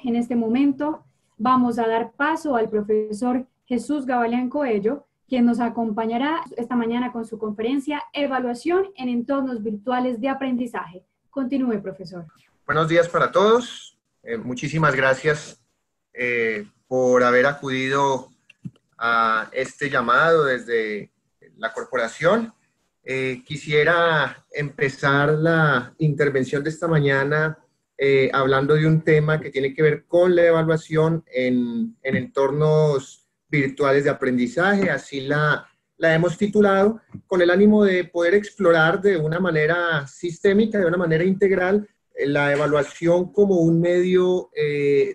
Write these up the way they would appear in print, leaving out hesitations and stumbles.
En este momento vamos a dar paso al profesor Jesús Gabaleán Coello, quien nos acompañará esta mañana con su conferencia Evaluación en entornos virtuales de aprendizaje. Continúe, profesor. Buenos días para todos. Muchísimas gracias por haber acudido a este llamado desde la corporación. Quisiera empezar la intervención de esta mañana hablando de un tema que tiene que ver con la evaluación en entornos virtuales de aprendizaje. Así la hemos titulado, con el ánimo de poder explorar de una manera sistémica, de una manera integral, la evaluación como un medio,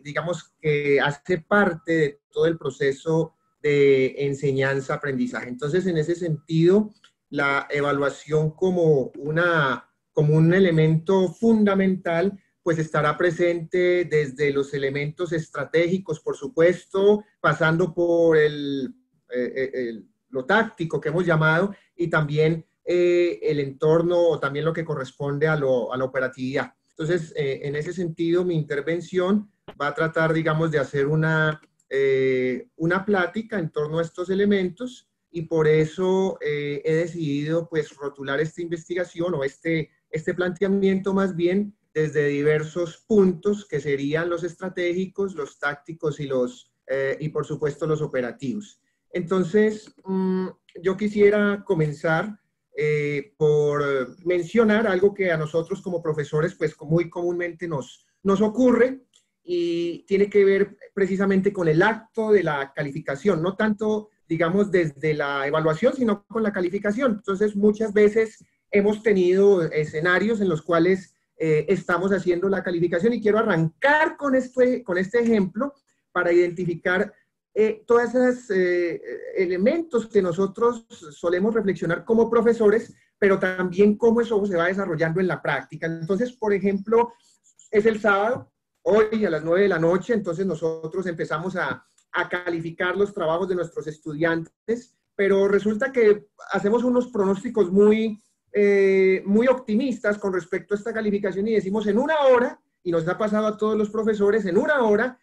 digamos, que hace parte de todo el proceso de enseñanza-aprendizaje. Entonces, en ese sentido, la evaluación como un elemento fundamental, pues estará presente desde los elementos estratégicos, por supuesto, pasando por lo táctico que hemos llamado, y también el entorno, o también lo que corresponde a la operatividad. Entonces, en ese sentido, mi intervención va a tratar, digamos, de hacer una plática en torno a estos elementos, y por eso he decidido, pues, rotular esta investigación, o este planteamiento más bien, desde diversos puntos, que serían los estratégicos, los tácticos y por supuesto los operativos. Entonces, yo quisiera comenzar por mencionar algo que a nosotros como profesores, pues muy comúnmente nos ocurre, y tiene que ver precisamente con el acto de la calificación, no tanto, digamos, desde la evaluación, sino con la calificación. Entonces, muchas veces hemos tenido escenarios en los cuales estamos haciendo la calificación, y quiero arrancar con este ejemplo para identificar todos esos elementos que nosotros solemos reflexionar como profesores, pero también cómo eso se va desarrollando en la práctica. Entonces, por ejemplo, es el sábado, hoy a las 9 de la noche, entonces nosotros empezamos a calificar los trabajos de nuestros estudiantes, pero resulta que hacemos unos pronósticos muy optimistas con respecto a esta calificación, y decimos en una hora, y nos ha pasado a todos los profesores, en una hora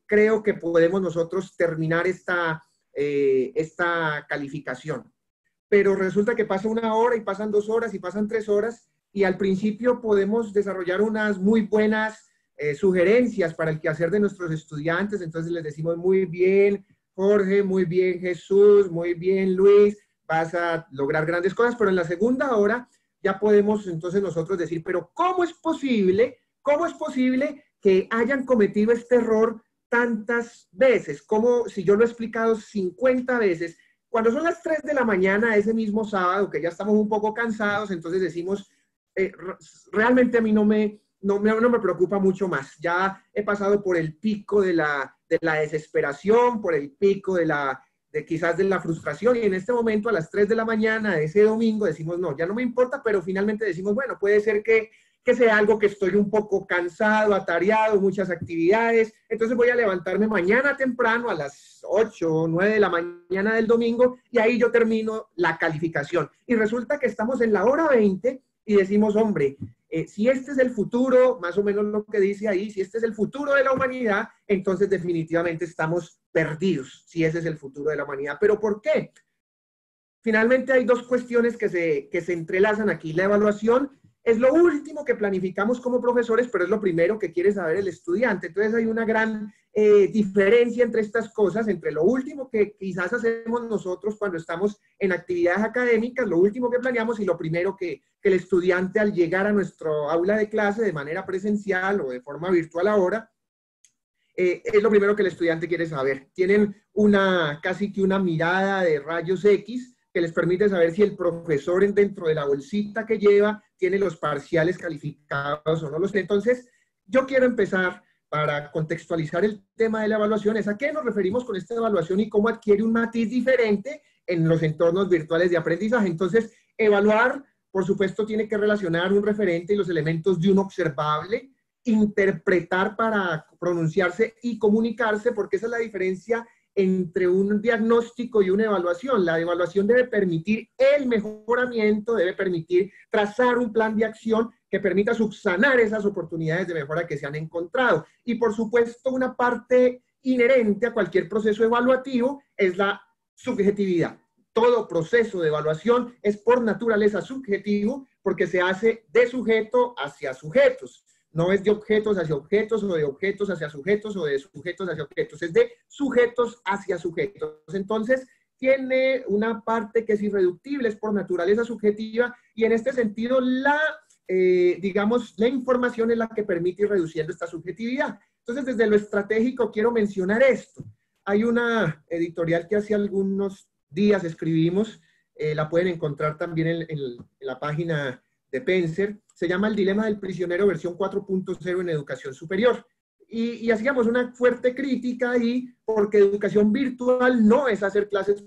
creo que podemos nosotros terminar esta calificación. Pero resulta que pasa una hora, y pasan 2 horas, y pasan 3 horas, y al principio podemos desarrollar unas muy buenas sugerencias para el quehacer de nuestros estudiantes. Entonces les decimos: muy bien, Jorge, muy bien, Jesús, muy bien, Luis, vas a lograr grandes cosas. Pero en la segunda hora ya podemos entonces nosotros decir: pero ¿cómo es posible que hayan cometido este error tantas veces? Como si yo lo he explicado 50 veces. Cuando son las 3 de la mañana ese mismo sábado, que ya estamos un poco cansados, entonces decimos, realmente a mí no me preocupa mucho más. Ya he pasado por el pico de la desesperación, por el pico quizás de la frustración, y en este momento a las 3 de la mañana de ese domingo decimos: no, ya no me importa, pero finalmente decimos: bueno, puede ser que sea algo que estoy un poco cansado, atareado, muchas actividades, entonces voy a levantarme mañana temprano a las 8 o 9 de la mañana del domingo, y ahí yo termino la calificación. Y resulta que estamos en la hora 20 y decimos: hombre, si este es el futuro, más o menos lo que dice ahí, si este es el futuro de la humanidad, entonces definitivamente estamos perdidos, si ese es el futuro de la humanidad. ¿Pero por qué? Finalmente hay 2 cuestiones que se entrelazan aquí. La evaluación es lo último que planificamos como profesores, pero es lo primero que quiere saber el estudiante. Entonces hay una gran diferencia entre estas cosas, entre lo último que quizás hacemos nosotros cuando estamos en actividades académicas, lo último que planeamos, y lo primero que el estudiante, al llegar a nuestro aula de clase de manera presencial o de forma virtual ahora, es lo primero que el estudiante quiere saber. Tienen casi que una mirada de rayos X que les permite saber si el profesor, dentro de la bolsita que lleva, tiene los parciales calificados o no los tiene. Entonces, yo quiero empezar, para contextualizar el tema de la evaluación, es a qué nos referimos con esta evaluación y cómo adquiere un matiz diferente en los entornos virtuales de aprendizaje. Entonces, evaluar, por supuesto, tiene que relacionar un referente y los elementos de un observable, interpretar para pronunciarse, y comunicarse, porque esa es la diferencia entre un diagnóstico y una evaluación. La evaluación debe permitir el mejoramiento, debe permitir trazar un plan de acción que permita subsanar esas oportunidades de mejora que se han encontrado. Y por supuesto, una parte inherente a cualquier proceso evaluativo es la subjetividad. Todo proceso de evaluación es por naturaleza subjetivo porque se hace de sujeto hacia sujetos. No es de objetos hacia objetos o de objetos hacia sujetos o de sujetos hacia objetos, es de sujetos hacia sujetos. Entonces, tiene una parte que es irreductible, es por naturaleza subjetiva y en este sentido digamos, la información es la que permite ir reduciendo esta subjetividad. Entonces, desde lo estratégico quiero mencionar esto. Hay una editorial que hace algunos días escribimos, la pueden encontrar también en la página de Penser, se llama El dilema del prisionero versión 4.0 en educación superior. Y hacíamos una fuerte crítica ahí porque educación virtual no es hacer clases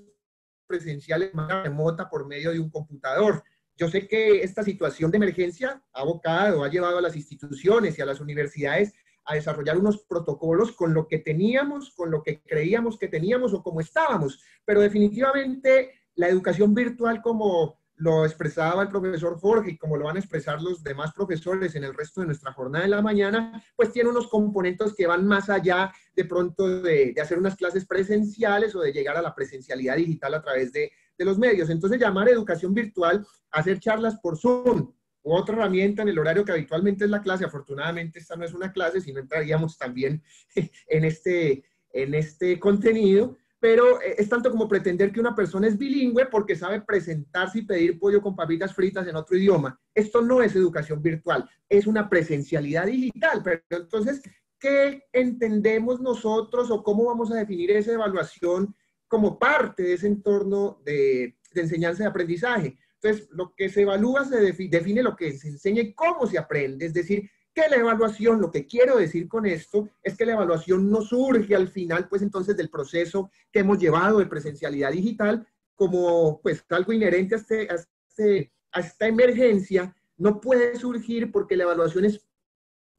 presenciales de manera remota por medio de un computador. Yo sé que esta situación de emergencia ha abocado, ha llevado a las instituciones y a las universidades a desarrollar unos protocolos con lo que teníamos, con lo que creíamos que teníamos o como estábamos. Pero definitivamente la educación virtual, como lo expresaba el profesor Jorge y como lo van a expresar los demás profesores en el resto de nuestra jornada de la mañana, pues tiene unos componentes que van más allá de pronto de hacer unas clases presenciales o de llegar a la presencialidad digital a través de los medios. Entonces, llamar educación virtual, hacer charlas por Zoom, u otra herramienta en el horario que habitualmente es la clase. Afortunadamente esta no es una clase, sino entraríamos también en este contenido, pero es tanto como pretender que una persona es bilingüe porque sabe presentarse y pedir pollo con papitas fritas en otro idioma. Esto no es educación virtual, es una presencialidad digital. Pero entonces, ¿qué entendemos nosotros o cómo vamos a definir esa evaluación como parte de ese entorno de enseñanza y aprendizaje? Entonces, lo que se evalúa se define lo que se enseña y cómo se aprende. Es decir, que la evaluación, lo que quiero decir con esto, es que la evaluación no surge al final, pues entonces, del proceso que hemos llevado de presencialidad digital, como pues algo inherente a esta emergencia, no puede surgir porque la evaluación es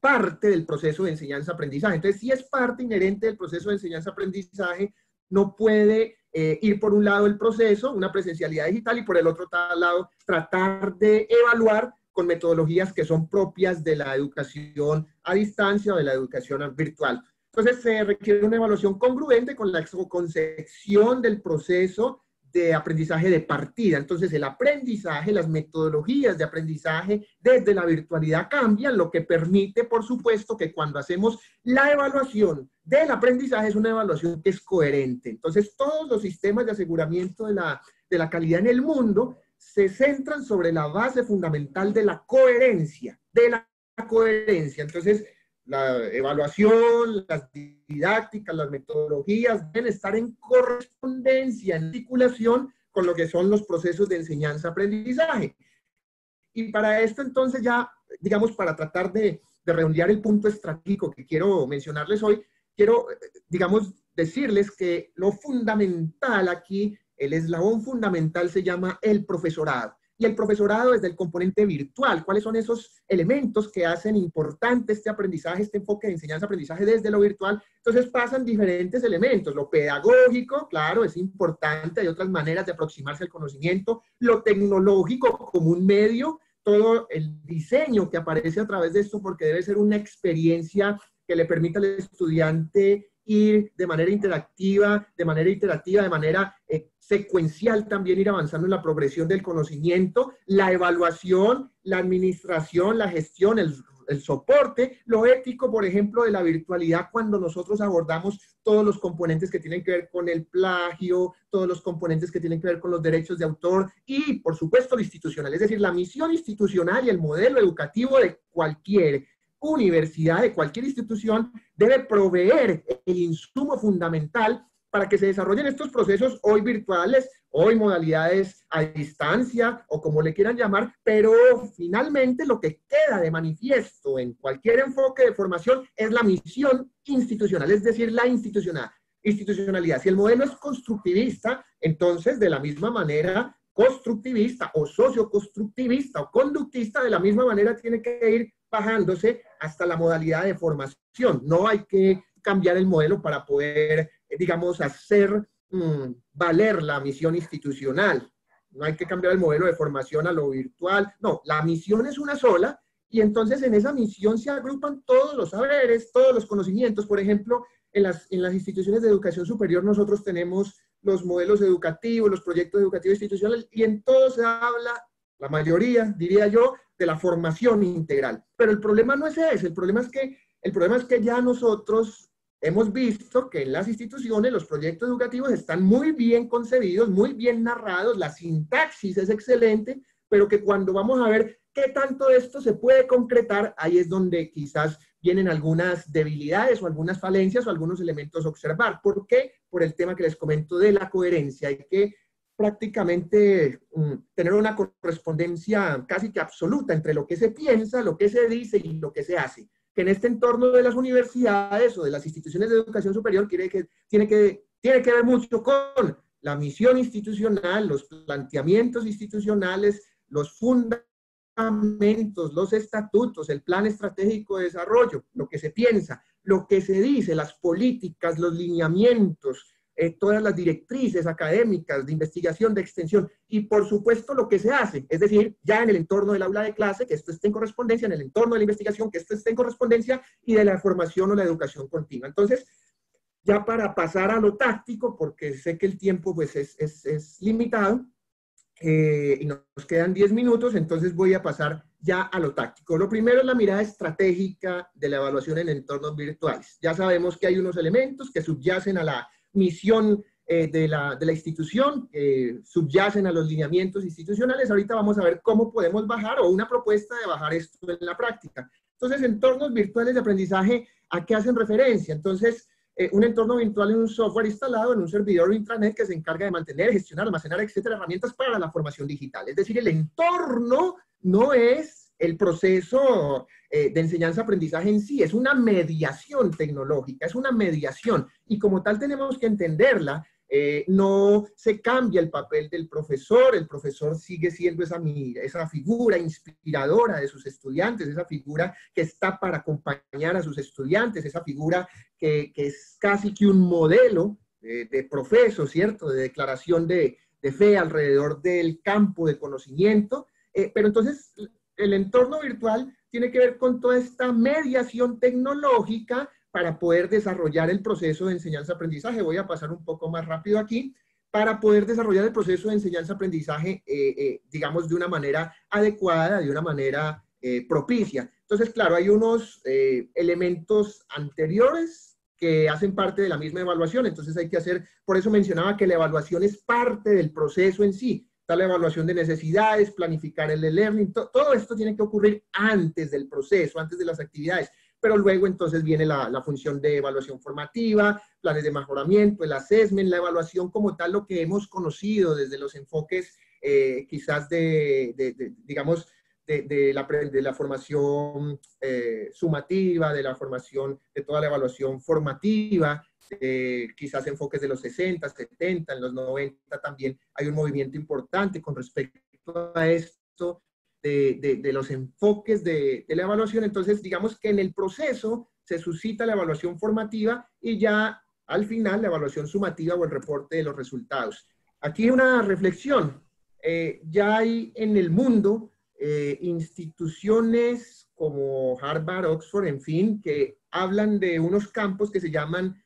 parte del proceso de enseñanza-aprendizaje. Entonces, si es parte inherente del proceso de enseñanza-aprendizaje, no puede ir por un lado el proceso, una presencialidad digital, y por el otro lado tratar de evaluar con metodologías que son propias de la educación a distancia o de la educación virtual. Entonces se requiere una evaluación congruente con la concepción del proceso de aprendizaje de partida. Entonces el aprendizaje, las metodologías de aprendizaje desde la virtualidad cambian, lo que permite, por supuesto, que cuando hacemos la evaluación del aprendizaje es una evaluación que es coherente. Entonces todos los sistemas de aseguramiento de la calidad en el mundo se centran sobre la base fundamental de la coherencia, Entonces, la evaluación, las didácticas, las metodologías deben estar en correspondencia, en articulación con lo que son los procesos de enseñanza-aprendizaje. Y para esto, entonces, ya, digamos, para tratar de redondear el punto estratégico que quiero mencionarles hoy, quiero, digamos, decirles que lo fundamental aquí, el eslabón fundamental se llama el profesorado. Y el profesorado desde el componente virtual. ¿Cuáles son esos elementos que hacen importante este aprendizaje, este enfoque de enseñanza-aprendizaje desde lo virtual? Entonces pasan diferentes elementos. Lo pedagógico, claro, es importante. Hay otras maneras de aproximarse al conocimiento. Lo tecnológico como un medio. Todo el diseño que aparece a través de esto, porque debe ser una experiencia que le permita al estudiante ir de manera interactiva, de manera secuencial también ir avanzando en la progresión del conocimiento, la evaluación, la administración, la gestión, el soporte, lo ético, por ejemplo, de la virtualidad cuando nosotros abordamos todos los componentes que tienen que ver con el plagio, todos los componentes que tienen que ver con los derechos de autor y, por supuesto, lo institucional. Es decir, la misión institucional y el modelo educativo de cualquier universidad, de cualquier institución, debe proveer el insumo fundamental para que se desarrollen estos procesos hoy virtuales, hoy modalidades a distancia o como le quieran llamar, pero finalmente lo que queda de manifiesto en cualquier enfoque de formación es la misión institucional, es decir, la institucionalidad. Si el modelo es constructivista, entonces de la misma manera constructivista o socioconstructivista o conductista, de la misma manera tiene que ir bajándose hasta la modalidad de formación. No hay que cambiar el modelo para poder, digamos, hacer valer la misión institucional. No hay que cambiar el modelo de formación a lo virtual. No, la misión es una sola Y entonces en esa misión se agrupan todos los saberes, todos los conocimientos. Por ejemplo, en las instituciones de educación superior nosotros tenemos los modelos educativos, los proyectos educativos institucionales, y en todo se habla, la mayoría, diría yo, de la formación integral. Pero el problema no es ese, el problema es que ya nosotros hemos visto que en las instituciones los proyectos educativos están muy bien concebidos, muy bien narrados, la sintaxis es excelente, pero que cuando vamos a ver qué tanto de esto se puede concretar, ahí es donde quizás vienen algunas debilidades o algunas falencias o algunos elementos a observar. ¿Por qué? Por el tema que les comento de la coherencia. Hay que prácticamente tener una correspondencia casi que absoluta entre lo que se piensa, lo que se dice y lo que se hace. Que en este entorno de las universidades o de las instituciones de educación superior tiene que ver mucho con la misión institucional, los planteamientos institucionales, los fundamentos, los estatutos, el plan estratégico de desarrollo, lo que se piensa, lo que se dice, las políticas, los lineamientos, todas las directrices académicas de investigación, de extensión, y por supuesto lo que se hace, es decir, ya en el entorno del aula de clase, que esto esté en correspondencia, en el entorno de la investigación, que esto esté en correspondencia, y de la formación o la educación continua. Entonces, ya para pasar a lo táctico, porque sé que el tiempo pues es limitado, y nos quedan 10 minutos, entonces voy a pasar ya a lo táctico. Lo primero es la mirada estratégica de la evaluación en entornos virtuales. Ya sabemos que hay unos elementos que subyacen a la misión de la institución, subyacen a los lineamientos institucionales. Ahorita vamos a ver cómo podemos bajar o una propuesta de bajar esto en la práctica. Entonces, entornos virtuales de aprendizaje, ¿a qué hacen referencia? Entonces, un entorno virtual es un software instalado en un servidor intranet que se encarga de mantener, gestionar, almacenar, etcétera, herramientas para la formación digital. Es decir, el entorno no es el proceso de enseñanza-aprendizaje en sí, es una mediación tecnológica, es una mediación, y como tal tenemos que entenderla. No se cambia el papel del profesor, el profesor sigue siendo esa figura inspiradora de sus estudiantes, esa figura que está para acompañar a sus estudiantes, esa figura que es casi que un modelo de profeso, ¿cierto? De declaración de fe alrededor del campo de conocimiento, pero entonces el entorno virtual tiene que ver con toda esta mediación tecnológica para poder desarrollar el proceso de enseñanza-aprendizaje. Voy a pasar un poco más rápido aquí, para poder desarrollar el proceso de enseñanza-aprendizaje, digamos, de una manera adecuada, de una manera propicia. Entonces, claro, hay unos elementos anteriores que hacen parte de la misma evaluación, entonces hay que hacer, por eso mencionaba que la evaluación es parte del proceso en sí. Está la evaluación de necesidades, planificar el e-learning, todo esto tiene que ocurrir antes del proceso, antes de las actividades. Pero luego entonces viene la función de evaluación formativa, planes de mejoramiento, el assessment, la evaluación como tal, lo que hemos conocido desde los enfoques quizás digamos, de la formación sumativa, de la formación, de toda la evaluación formativa, quizás enfoques de los 60, 70, en los 90 también hay un movimiento importante con respecto a esto, de los enfoques de la evaluación. Entonces, digamos que en el proceso se suscita la evaluación formativa y ya al final la evaluación sumativa o el reporte de los resultados. Aquí una reflexión. Ya hay en el mundo instituciones como Harvard, Oxford, en fin, que hablan de unos campos que se llaman,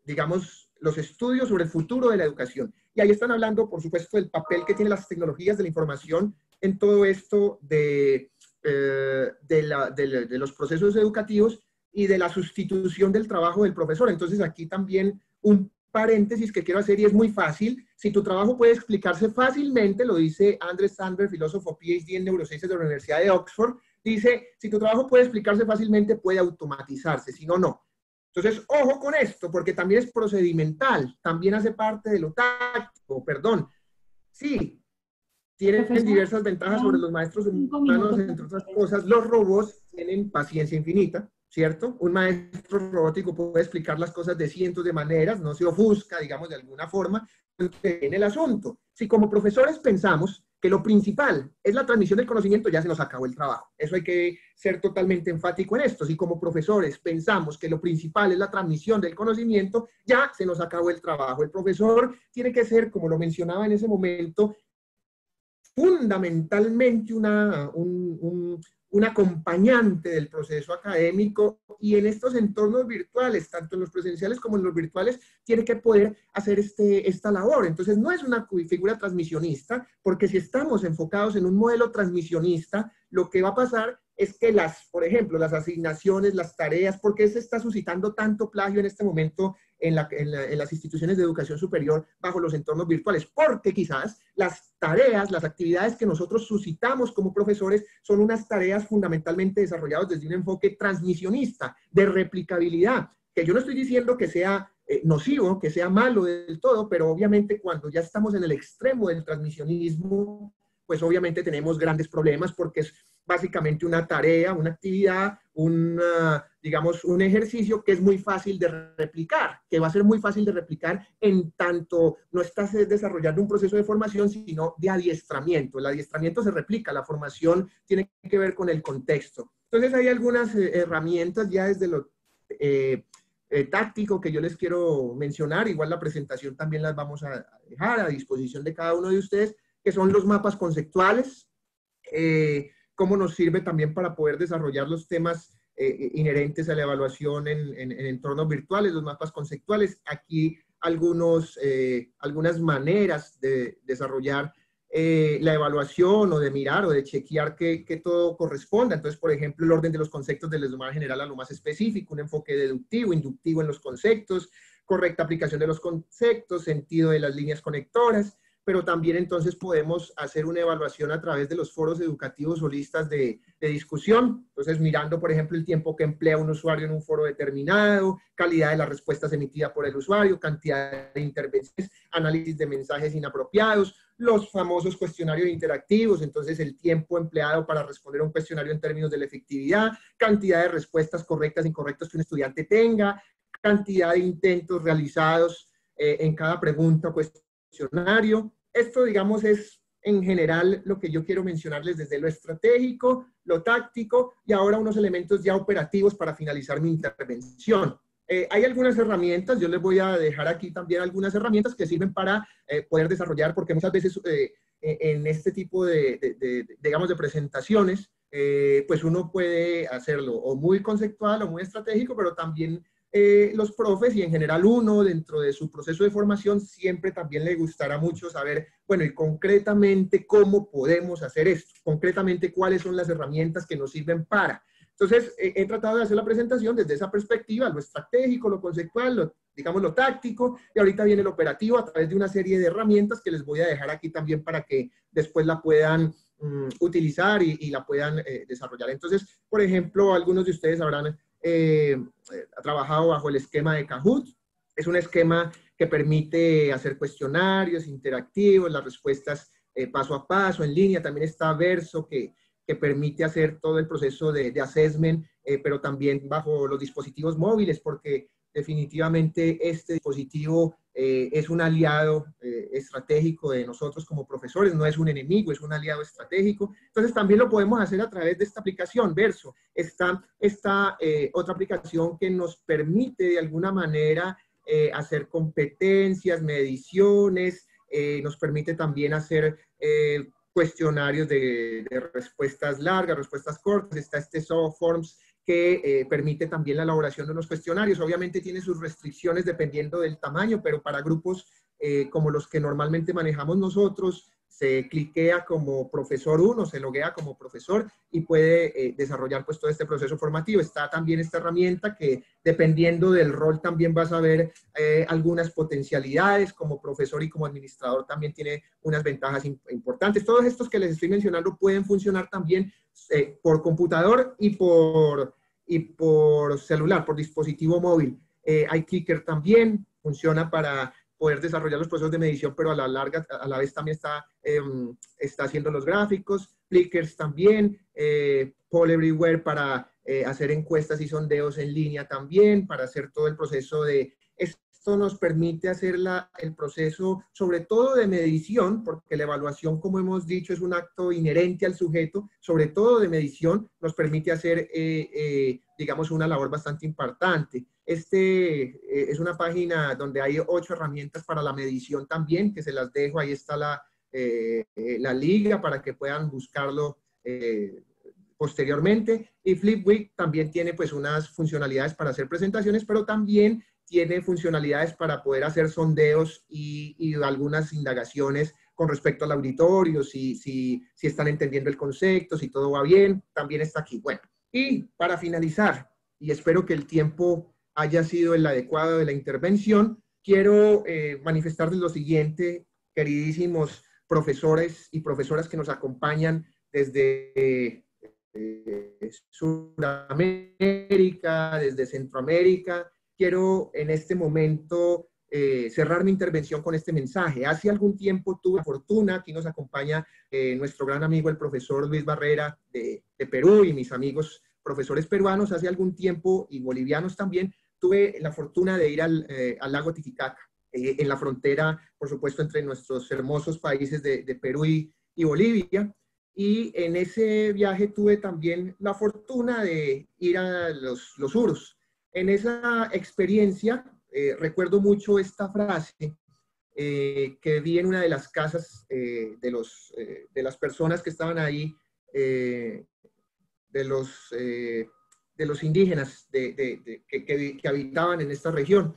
digamos, los estudios sobre el futuro de la educación. Y ahí están hablando, por supuesto, del papel que tienen las tecnologías de la información en todo esto de los procesos educativos y de la sustitución del trabajo del profesor. Entonces, aquí también un paréntesis que quiero hacer, y es muy fácil. Si tu trabajo puede explicarse fácilmente, lo dice Andrew Sandberg, filósofo PhD en neurociencias de la Universidad de Oxford, dice, si tu trabajo puede explicarse fácilmente, puede automatizarse, si no, no. Entonces, ojo con esto, porque también es procedimental, también hace parte de lo táctico, perdón. Sí, tienen diversas ventajas sobre los maestros humanos, entre otras cosas. Los robots tienen paciencia infinita, ¿cierto? Un maestro robótico puede explicar las cosas de cientos de maneras, no se ofusca, digamos, de alguna forma. En el asunto, si como profesores pensamos que lo principal es la transmisión del conocimiento, ya se nos acabó el trabajo. Eso hay que ser totalmente enfático en esto. Si como profesores pensamos que lo principal es la transmisión del conocimiento, ya se nos acabó el trabajo. El profesor tiene que ser, como lo mencionaba en ese momento, fundamentalmente un acompañante del proceso académico, y en estos entornos virtuales, tanto en los presenciales como en los virtuales, tiene que poder hacer esta labor. Entonces no es una figura transmisionista, porque si estamos enfocados en un modelo transmisionista, lo que va a pasar es que por ejemplo, las asignaciones, las tareas, ¿por qué se está suscitando tanto plagio en este momento en las instituciones de educación superior bajo los entornos virtuales? Porque quizás las tareas, las actividades que nosotros suscitamos como profesores son unas tareas fundamentalmente desarrolladas desde un enfoque transmisionista, de replicabilidad, que yo no estoy diciendo que sea nocivo, que sea malo del todo, pero obviamente cuando ya estamos en el extremo del transmisionismo, pues obviamente tenemos grandes problemas, porque es básicamente una tarea, una actividad, digamos, un ejercicio que es muy fácil de replicar, que va a ser muy fácil de replicar en tanto no estás desarrollando un proceso de formación, sino de adiestramiento. El adiestramiento se replica, la formación tiene que ver con el contexto. Entonces hay algunas herramientas ya desde lo táctico que yo les quiero mencionar. Igual la presentación también las vamos a dejar a disposición de cada uno de ustedes, que son los mapas conceptuales, cómo nos sirve también para poder desarrollar los temas inherentes a la evaluación en entornos virtuales, los mapas conceptuales. Aquí algunas maneras de desarrollar la evaluación, o de mirar o de chequear que todo corresponda. Entonces, por ejemplo, el orden de los conceptos desde lo más general a lo más específico, un enfoque deductivo, inductivo en los conceptos, correcta aplicación de los conceptos, sentido de las líneas conectoras. Pero también entonces podemos hacer una evaluación a través de los foros educativos o listas de discusión. Entonces, mirando, por ejemplo, el tiempo que emplea un usuario en un foro determinado, calidad de las respuestas emitidas por el usuario, cantidad de intervenciones, análisis de mensajes inapropiados, los famosos cuestionarios interactivos, entonces el tiempo empleado para responder a un cuestionario en términos de la efectividad, cantidad de respuestas correctas e incorrectas que un estudiante tenga, cantidad de intentos realizados en cada pregunta o cuestionario. Esto, digamos, es en general lo que yo quiero mencionarles desde lo estratégico, lo táctico y ahora unos elementos ya operativos para finalizar mi intervención. Hay algunas herramientas, yo les voy a dejar aquí también algunas herramientas que sirven para poder desarrollar, porque muchas veces en este tipo digamos, de presentaciones, pues uno puede hacerlo o muy conceptual o muy estratégico, pero también los profes y en general uno dentro de su proceso de formación siempre también le gustará mucho saber, bueno, y concretamente cómo podemos hacer esto, concretamente cuáles son las herramientas que nos sirven para. Entonces, he tratado de hacer la presentación desde esa perspectiva, lo estratégico, lo conceptual, digamos lo táctico, y ahorita viene lo operativo a través de una serie de herramientas que les voy a dejar aquí también para que después la puedan utilizar y la puedan desarrollar. Entonces, por ejemplo, algunos de ustedes habrán ha trabajado bajo el esquema de Kahoot. Es un esquema que permite hacer cuestionarios interactivos, las respuestas paso a paso, en línea. También está Verso, que permite hacer todo el proceso de assessment, pero también bajo los dispositivos móviles, porque definitivamente este dispositivo es un aliado estratégico de nosotros como profesores, no es un enemigo, es un aliado estratégico. Entonces también lo podemos hacer a través de esta aplicación, Verso. Está esta otra aplicación que nos permite de alguna manera hacer competencias, mediciones, nos permite también hacer cuestionarios de respuestas largas, respuestas cortas. Está este SoftForms que permite también la elaboración de unos cuestionarios. Obviamente tiene sus restricciones dependiendo del tamaño, pero para grupos como los que normalmente manejamos nosotros, se cliquea como profesor 1, se loguea como profesor y puede desarrollar pues todo este proceso formativo. Está también esta herramienta que dependiendo del rol también vas a ver algunas potencialidades como profesor y como administrador, también tiene unas ventajas importantes. Todos estos que les estoy mencionando pueden funcionar también por computador y por celular, por dispositivo móvil. iClicker también funciona para poder desarrollar los procesos de medición, pero a la vez también está haciendo los gráficos. Plickers también, Poll Everywhere para hacer encuestas y sondeos en línea también, para hacer todo el proceso de... Esto nos permite hacer el proceso, sobre todo de medición, porque la evaluación, como hemos dicho, es un acto inherente al sujeto, sobre todo de medición, nos permite hacer, digamos, una labor bastante importante. Es una página donde hay 8 herramientas para la medición también, que se las dejo. Ahí está la liga para que puedan buscarlo posteriormente. Y Flipweek también tiene pues unas funcionalidades para hacer presentaciones, pero también tiene funcionalidades para poder hacer sondeos y algunas indagaciones con respecto al auditorio, si están entendiendo el concepto, si todo va bien, también está aquí. Bueno, y para finalizar, y espero que el tiempo haya sido el adecuado de la intervención, quiero manifestarles lo siguiente, queridísimos profesores y profesoras que nos acompañan desde Sudamérica, desde Centroamérica. Quiero en este momento cerrar mi intervención con este mensaje. Hace algún tiempo tuve la fortuna, aquí nos acompaña nuestro gran amigo el profesor Luis Barrera de Perú y mis amigos profesores peruanos, hace algún tiempo y bolivianos también, tuve la fortuna de ir al lago Titicaca, en la frontera, por supuesto, entre nuestros hermosos países de Perú y Bolivia. Y en ese viaje tuve también la fortuna de ir a los Urus. En esa experiencia recuerdo mucho esta frase que vi en una de las casas de las personas que estaban ahí, de los indígenas que habitaban en esta región.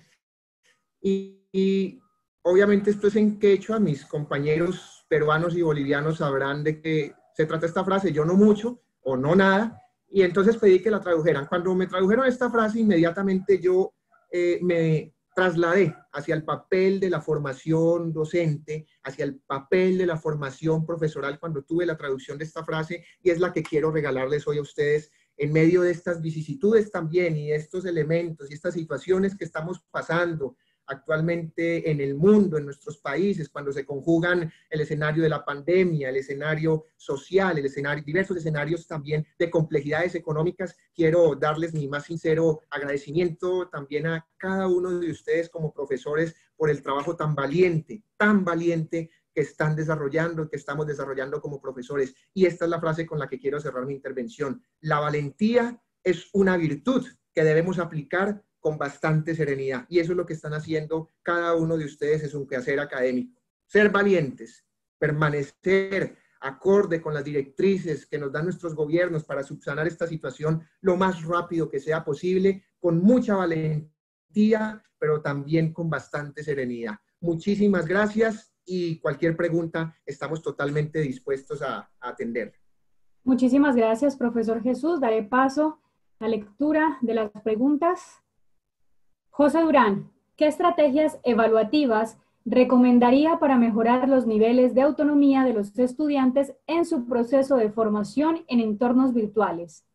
Y obviamente esto es en quechua, mis compañeros peruanos y bolivianos sabrán de qué se trata esta frase, yo no mucho o no nada, y entonces pedí que la tradujeran. Cuando me tradujeron esta frase, inmediatamente yo me trasladé hacia el papel de la formación docente, hacia el papel de la formación profesoral cuando tuve la traducción de esta frase, y es la que quiero regalarles hoy a ustedes en medio de estas vicisitudes también y estos elementos y estas situaciones que estamos pasando actualmente en el mundo, en nuestros países, cuando se conjugan el escenario de la pandemia, el escenario social, diversos escenarios también de complejidades económicas. Quiero darles mi más sincero agradecimiento también a cada uno de ustedes como profesores por el trabajo tan valiente que están desarrollando, que estamos desarrollando como profesores. Y esta es la frase con la que quiero cerrar mi intervención. La valentía es una virtud que debemos aplicar con bastante serenidad. Y eso es lo que están haciendo cada uno de ustedes, es un quehacer académico. Ser valientes, permanecer acorde con las directrices que nos dan nuestros gobiernos para subsanar esta situación lo más rápido que sea posible, con mucha valentía, pero también con bastante serenidad. Muchísimas gracias y cualquier pregunta estamos totalmente dispuestos a atender. Muchísimas gracias, profesor Jesús. Daré paso a la lectura de las preguntas. José Durán, ¿qué estrategias evaluativas recomendaría para mejorar los niveles de autonomía de los estudiantes en su proceso de formación en entornos virtuales?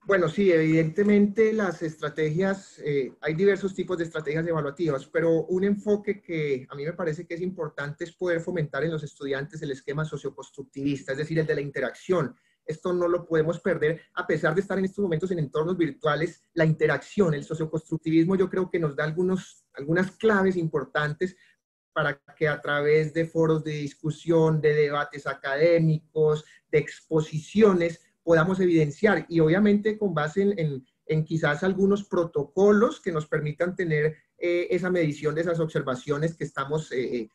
Bueno, sí, evidentemente las estrategias, hay diversos tipos de estrategias evaluativas, pero un enfoque que a mí me parece que es importante es poder fomentar en los estudiantes el esquema socioconstructivista, es decir, el de la interacción. Esto no lo podemos perder, a pesar de estar en estos momentos en entornos virtuales, la interacción, el socioconstructivismo yo creo que nos da algunas claves importantes para que a través de foros de discusión, de debates académicos, de exposiciones, podamos evidenciar y obviamente con base en quizás algunos protocolos que nos permitan tener esa medición de esas observaciones que estamos,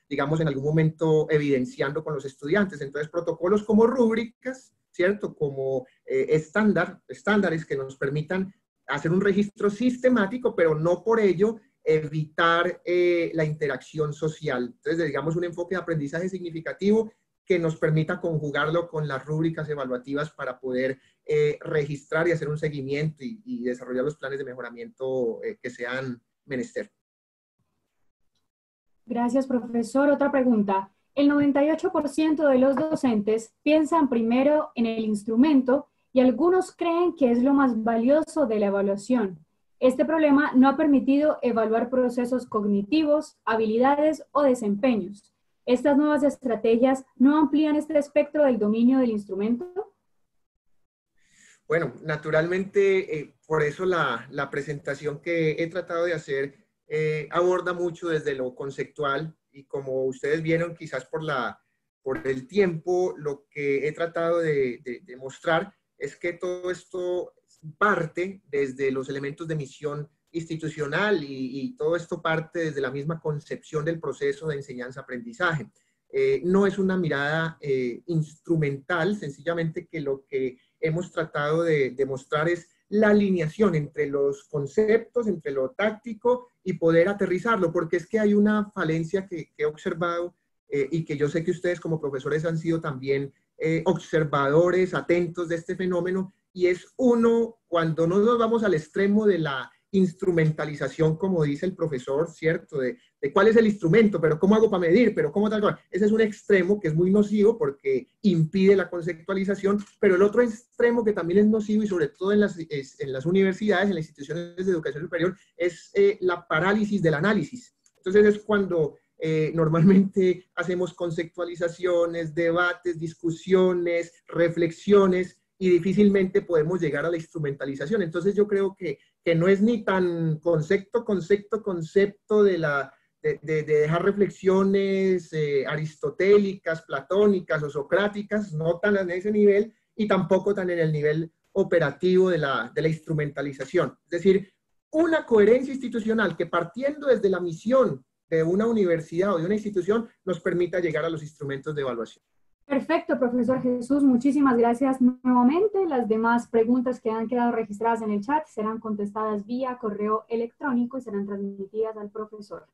digamos, en algún momento evidenciando con los estudiantes. Entonces, protocolos como rúbricas, ¿cierto? Como estándares que nos permitan hacer un registro sistemático, pero no por ello evitar la interacción social. Entonces, digamos, un enfoque de aprendizaje significativo que nos permita conjugarlo con las rúbricas evaluativas para poder registrar y hacer un seguimiento y desarrollar los planes de mejoramiento que sean menester. Gracias, profesor. Otra pregunta. El 98% de los docentes piensan primero en el instrumento y algunos creen que es lo más valioso de la evaluación. Este problema no ha permitido evaluar procesos cognitivos, habilidades o desempeños. ¿Estas nuevas estrategias no amplían este espectro del dominio del instrumento? Bueno, naturalmente, por eso la presentación que he tratado de hacer aborda mucho desde lo conceptual y como ustedes vieron, quizás por el tiempo, lo que he tratado de mostrar es que todo esto parte desde los elementos de misión institucional y todo esto parte desde la misma concepción del proceso de enseñanza-aprendizaje. No es una mirada instrumental, sencillamente que lo que hemos tratado de demostrar es la alineación entre los conceptos, entre lo táctico y poder aterrizarlo, porque es que hay una falencia que he observado y que yo sé que ustedes como profesores han sido también observadores, atentos de este fenómeno, y es uno, cuando no nos vamos al extremo de la instrumentalización, como dice el profesor, ¿cierto? De cuál es el instrumento, pero cómo hago para medir, pero cómo tal cosa. Ese es un extremo que es muy nocivo porque impide la conceptualización, pero el otro extremo que también es nocivo y sobre todo en las universidades, en las instituciones de educación superior, es la parálisis del análisis. Entonces es cuando normalmente hacemos conceptualizaciones, debates, discusiones, reflexiones, y difícilmente podemos llegar a la instrumentalización. Entonces yo creo que no es ni tan concepto de dejar reflexiones aristotélicas, platónicas o socráticas, no tan en ese nivel y tampoco tan en el nivel operativo de la instrumentalización. Es decir, una coherencia institucional que partiendo desde la misión de una universidad o de una institución nos permita llegar a los instrumentos de evaluación. Perfecto, profesor Jesús, muchísimas gracias nuevamente. Las demás preguntas que han quedado registradas en el chat serán contestadas vía correo electrónico y serán transmitidas al profesor.